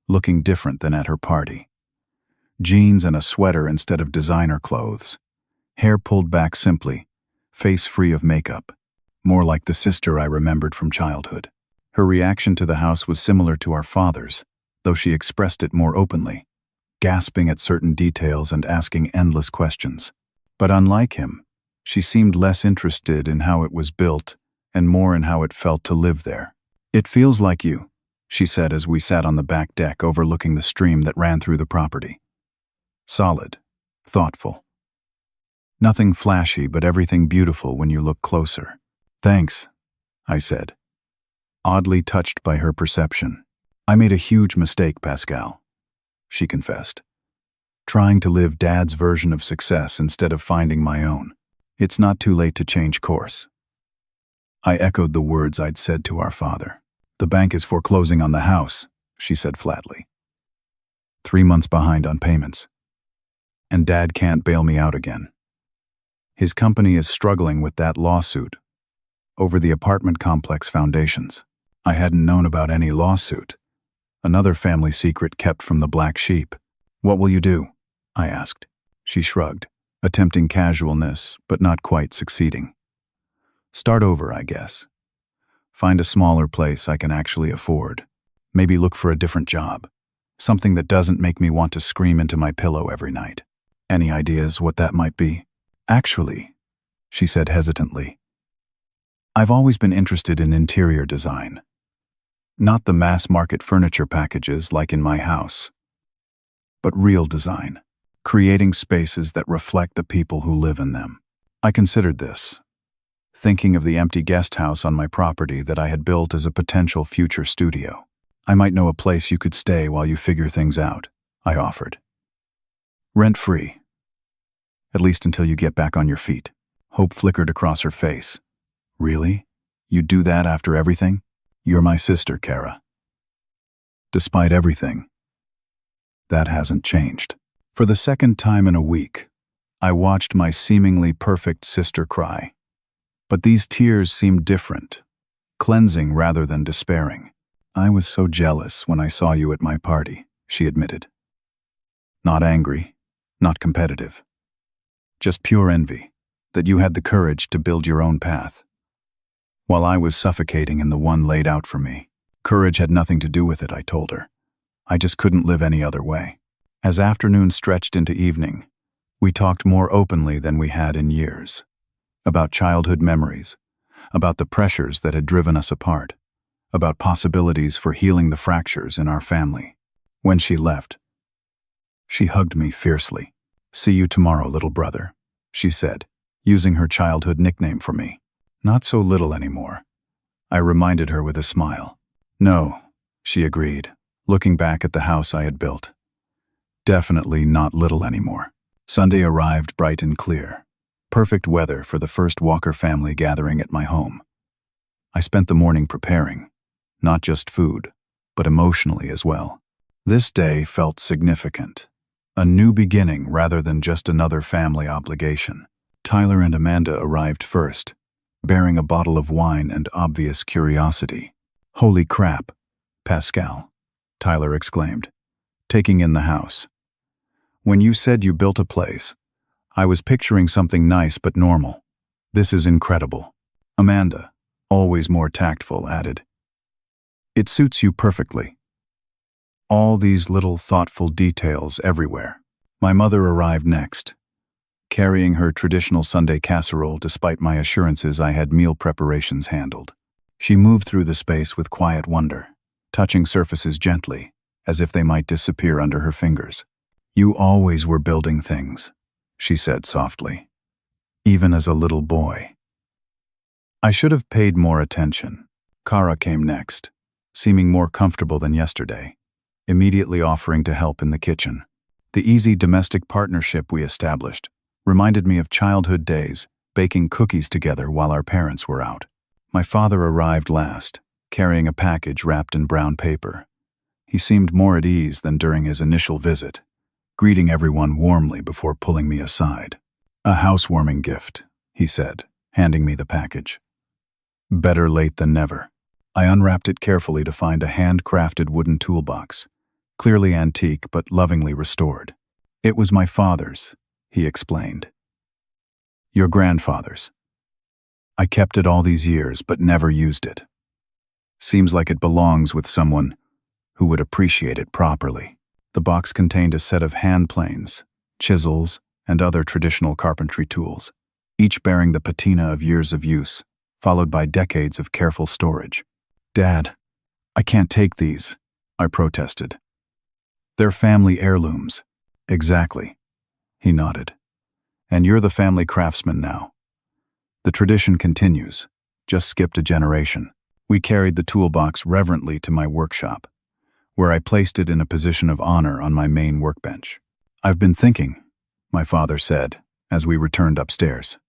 looking different than at her party. Jeans and a sweater instead of designer clothes. Hair pulled back simply, face free of makeup. More like the sister I remembered from childhood. Her reaction to the house was similar to our father's, though she expressed it more openly, gasping at certain details and asking endless questions. But unlike him, she seemed less interested in how it was built and more in how it felt to live there. It feels like you, she said as we sat on the back deck overlooking the stream that ran through the property. Solid, thoughtful. Nothing flashy, but everything beautiful when you look closer. Thanks, I said, oddly touched by her perception. I made a huge mistake, Pascal, she confessed. Trying to live Dad's version of success instead of finding my own. It's not too late to change course. I echoed the words I'd said to our father. The bank is foreclosing on the house, she said flatly. 3 months behind on payments. And Dad can't bail me out again. His company is struggling with that lawsuit over the apartment complex foundations. I hadn't known about any lawsuit. Another family secret kept from the black sheep. What will you do? I asked. She shrugged, attempting casualness, but not quite succeeding. Start over, I guess. Find a smaller place I can actually afford. Maybe look for a different job. Something that doesn't make me want to scream into my pillow every night. Any ideas what that might be? Actually, she said hesitantly, I've always been interested in interior design. Not the mass-market furniture packages like in my house, but real design, creating spaces that reflect the people who live in them. I considered this, thinking of the empty guest house on my property that I had built as a potential future studio. I might know a place you could stay while you figure things out, I offered. Rent-free. At least until you get back on your feet. Hope flickered across her face. Really? You'd do that after everything? You're my sister, Kara. Despite everything, that hasn't changed. For the second time in a week, I watched my seemingly perfect sister cry. But these tears seemed different, cleansing rather than despairing. I was so jealous when I saw you at my party, she admitted. Not angry, not competitive. Just pure envy, that you had the courage to build your own path. While I was suffocating in the one laid out for me, courage had nothing to do with it, I told her. I just couldn't live any other way. As afternoon stretched into evening, we talked more openly than we had in years. About childhood memories, about the pressures that had driven us apart, about possibilities for healing the fractures in our family. When she left, she hugged me fiercely. "See you tomorrow, little brother," she said, using her childhood nickname for me. "Not so little anymore," I reminded her with a smile. "No," she agreed, looking back at the house I had built. "Definitely not little anymore." Sunday arrived bright and clear. Perfect weather for the first Walker family gathering at my home. I spent the morning preparing, not just food, but emotionally as well. This day felt significant. A new beginning rather than just another family obligation. Tyler and Amanda arrived first, bearing a bottle of wine and obvious curiosity. "Holy crap, Pascal," Tyler exclaimed, taking in the house. "When you said you built a place, I was picturing something nice but normal. This is incredible." Amanda, always more tactful, added, "It suits you perfectly." All these little thoughtful details everywhere. My mother arrived next, carrying her traditional Sunday casserole despite my assurances I had meal preparations handled. She moved through the space with quiet wonder, touching surfaces gently, as if they might disappear under her fingers. "You always were building things," she said softly, "even as a little boy." I should have paid more attention. Kara came next, seeming more comfortable than yesterday, immediately offering to help in the kitchen. The easy domestic partnership we established reminded me of childhood days, baking cookies together while our parents were out. My father arrived last, carrying a package wrapped in brown paper. He seemed more at ease than during his initial visit, greeting everyone warmly before pulling me aside. "A housewarming gift," he said, handing me the package. Better late than never. I unwrapped it carefully to find a handcrafted wooden toolbox, clearly antique but lovingly restored. "It was my father's," he explained. "Your grandfather's. I kept it all these years but never used it. Seems like it belongs with someone who would appreciate it properly." The box contained a set of hand planes, chisels, and other traditional carpentry tools, each bearing the patina of years of use, followed by decades of careful storage. "Dad, I can't take these," I protested. "They're family heirlooms." "Exactly," he nodded. "And you're the family craftsman now. The tradition continues, just skipped a generation." We carried the toolbox reverently to my workshop, where I placed it in a position of honor on my main workbench. "I've been thinking," my father said, as we returned upstairs,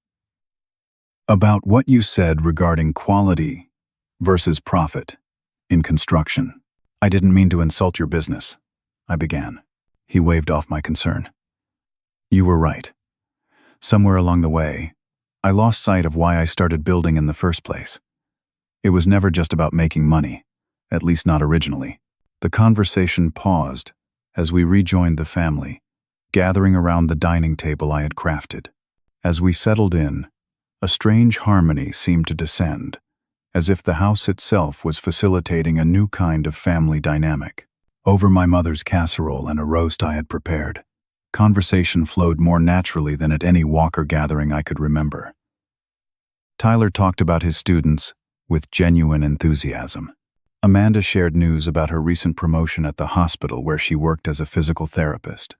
"about what you said regarding quality versus profit in construction." "I didn't mean to insult your business," I began. He waved off my concern. "You were right. Somewhere along the way, I lost sight of why I started building in the first place. It was never just about making money, at least not originally." The conversation paused as we rejoined the family, gathering around the dining table I had crafted. As we settled in, a strange harmony seemed to descend, as if the house itself was facilitating a new kind of family dynamic. Over my mother's casserole and a roast I had prepared, conversation flowed more naturally than at any Walker gathering I could remember. Tyler talked about his students with genuine enthusiasm. Amanda shared news about her recent promotion at the hospital where she worked as a physical therapist.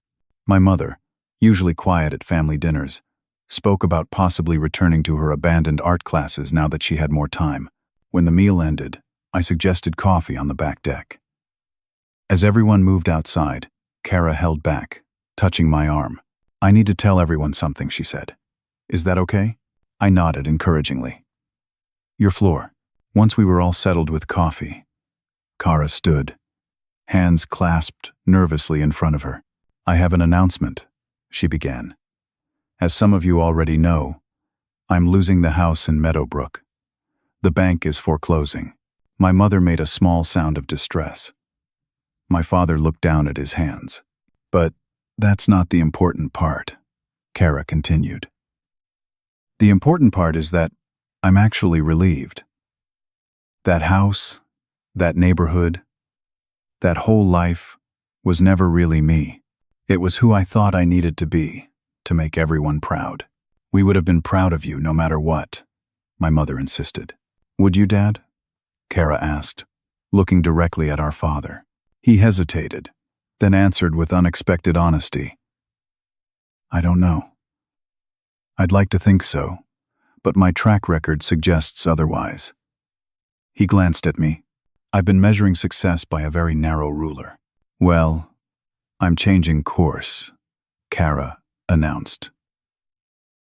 My mother, usually quiet at family dinners, spoke about possibly returning to her abandoned art classes now that she had more time. When the meal ended, I suggested coffee on the back deck. As everyone moved outside, Kara held back, touching my arm. "I need to tell everyone something," she said. "Is that okay?" I nodded encouragingly. "Your floor." Once we were all settled with coffee, Kara stood, hands clasped nervously in front of her. "I have an announcement," she began. "As some of you already know, I'm losing the house in Meadowbrook. The bank is foreclosing." My mother made a small sound of distress. My father looked down at his hands. "But that's not the important part," Kara continued. "The important part is that I'm actually relieved. That house, that neighborhood, that whole life was never really me. It was who I thought I needed to be to make everyone proud. We would have been proud of you no matter what, my mother insisted. Would you, Dad? Kara asked, looking directly at our father. He hesitated, then answered with unexpected honesty. I don't know. I'd like to think so, but my track record suggests otherwise. He glanced at me. I've been measuring success by a very narrow ruler. Well, I'm changing course, Kara announced.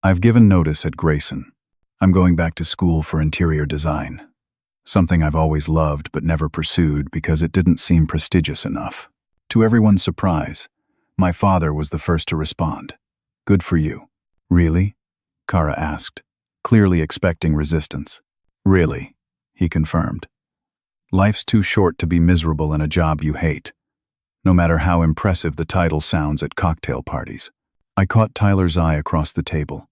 I've given notice at Grayson. I'm going back to school for interior design, something I've always loved but never pursued because it didn't seem prestigious enough. To everyone's surprise, my father was the first to respond. Good for you. Really? Kara asked, clearly expecting resistance. Really, he confirmed. Life's too short to be miserable in a job you hate, no matter how impressive the title sounds at cocktail parties. I caught Tyler's eye across the table,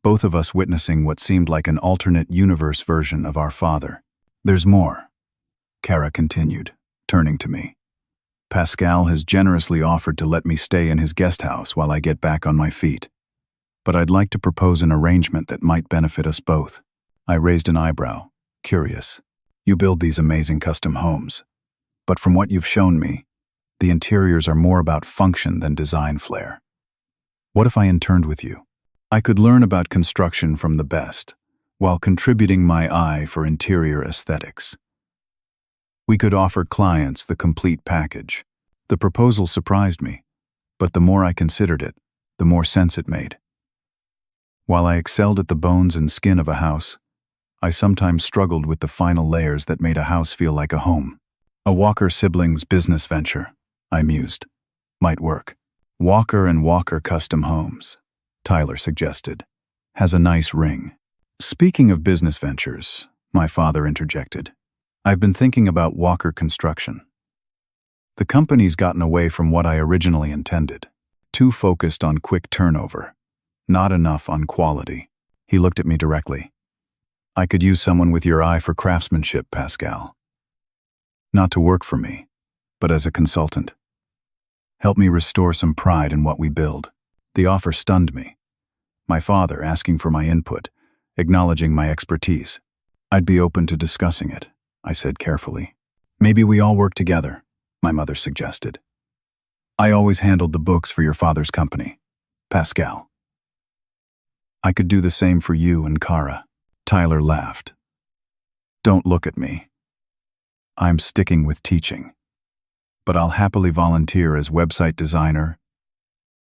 both of us witnessing what seemed like an alternate universe version of our father. There's more, Kara continued, turning to me. Pascal has generously offered to let me stay in his guest house while I get back on my feet. But I'd like to propose an arrangement that might benefit us both. I raised an eyebrow, curious. You build these amazing custom homes, but from what you've shown me, the interiors are more about function than design flair. What if I interned with you? I could learn about construction from the best, while contributing my eye for interior aesthetics. We could offer clients the complete package. The proposal surprised me, but the more I considered it, the more sense it made. While I excelled at the bones and skin of a house, I sometimes struggled with the final layers that made a house feel like a home. A Walker siblings business venture, I mused, might work. Walker & Walker Custom Homes, Tyler suggested, has a nice ring. Speaking of business ventures, my father interjected, I've been thinking about Walker Construction. The company's gotten away from what I originally intended, too focused on quick turnover, not enough on quality. He looked at me directly. I could use someone with your eye for craftsmanship, Pascal. Not to work for me, but as a consultant. Help me restore some pride in what we build. The offer stunned me. My father asking for my input, acknowledging my expertise. I'd be open to discussing it, I said carefully. Maybe we all work together, my mother suggested. I always handled the books for your father's company, Pascal. I could do the same for you and Kara. Tyler laughed. Don't look at me. I'm sticking with teaching, but I'll happily volunteer as website designer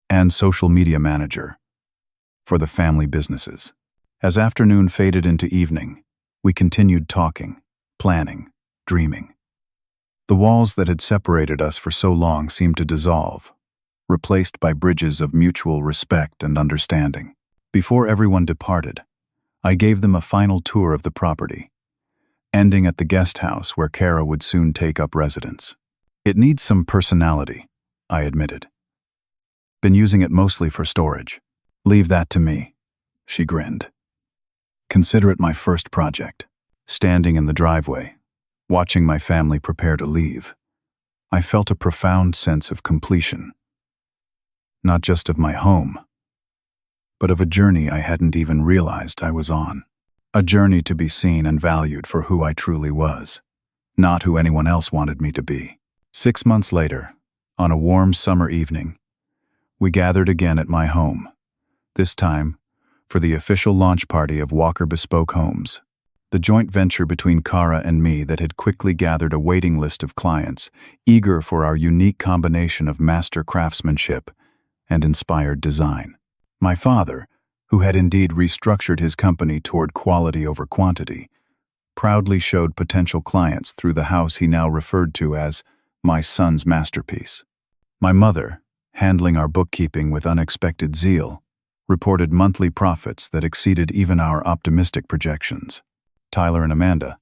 and social media manager for the family businesses. As afternoon faded into evening, we continued talking, planning, dreaming. The walls that had separated us for so long seemed to dissolve, replaced by bridges of mutual respect and understanding. Before everyone departed, I gave them a final tour of the property, ending at the guest house where Kara would soon take up residence. It needs some personality, I admitted. Been using it mostly for storage. Leave that to me, she grinned. Consider it my first project. Standing in the driveway, watching my family prepare to leave, I felt a profound sense of completion. Not just of my home, but of a journey I hadn't even realized I was on. A journey to be seen and valued for who I truly was, not who anyone else wanted me to be. 6 months later, on a warm summer evening, we gathered again at my home, this time for the official launch party of Walker Bespoke Homes, the joint venture between Kara and me that had quickly gathered a waiting list of clients, eager for our unique combination of master craftsmanship and inspired design. My father, who had indeed restructured his company toward quality over quantity, proudly showed potential clients through the house he now referred to as my son's masterpiece. My mother, handling our bookkeeping with unexpected zeal, reported monthly profits that exceeded even our optimistic projections. Tyler and Amanda,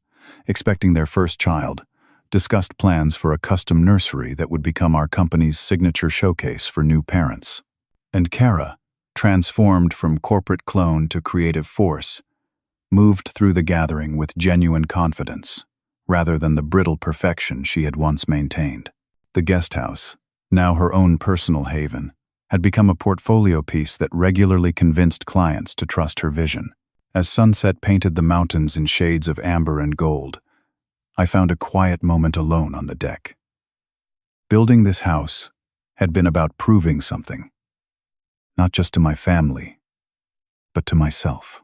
expecting their first child, discussed plans for a custom nursery that would become our company's signature showcase for new parents. And Kara, transformed from corporate clone to creative force, moved through the gathering with genuine confidence, rather than the brittle perfection she had once maintained. The guest house, now her own personal haven, had become a portfolio piece that regularly convinced clients to trust her vision. As sunset painted the mountains in shades of amber and gold, I found a quiet moment alone on the deck. Building this house had been about proving something, not just to my family, but to myself.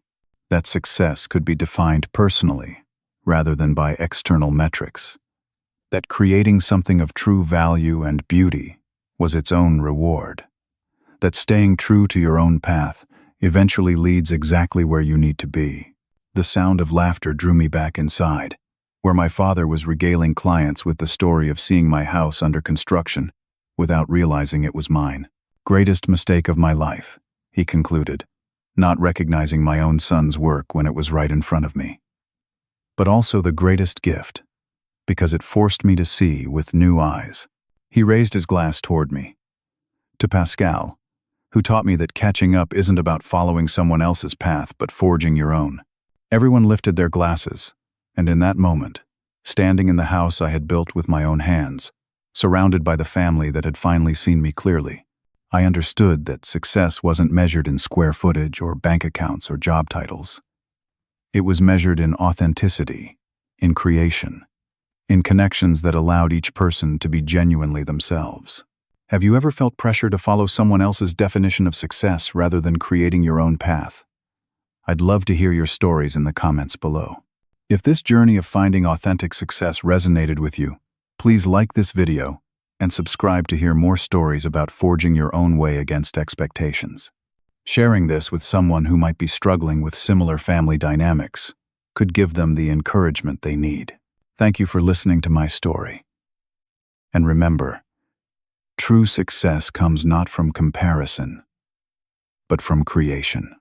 That success could be defined personally, rather than by external metrics. That creating something of true value and beauty was its own reward. That staying true to your own path eventually leads exactly where you need to be. The sound of laughter drew me back inside, where my father was regaling clients with the story of seeing my house under construction without realizing it was mine. Greatest mistake of my life, he concluded, not recognizing my own son's work when it was right in front of me. But also the greatest gift, because it forced me to see with new eyes. He raised his glass toward me. To Pascal, who taught me that catching up isn't about following someone else's path but forging your own. Everyone lifted their glasses, and in that moment, standing in the house I had built with my own hands, surrounded by the family that had finally seen me clearly, I understood that success wasn't measured in square footage or bank accounts or job titles. It was measured in authenticity, in creation, in connections that allowed each person to be genuinely themselves. Have you ever felt pressure to follow someone else's definition of success rather than creating your own path? I'd love to hear your stories in the comments below. If this journey of finding authentic success resonated with you, please like this video and subscribe to hear more stories about forging your own way against expectations. Sharing this with someone who might be struggling with similar family dynamics could give them the encouragement they need. Thank you for listening to my story. And remember, true success comes not from comparison, but from creation.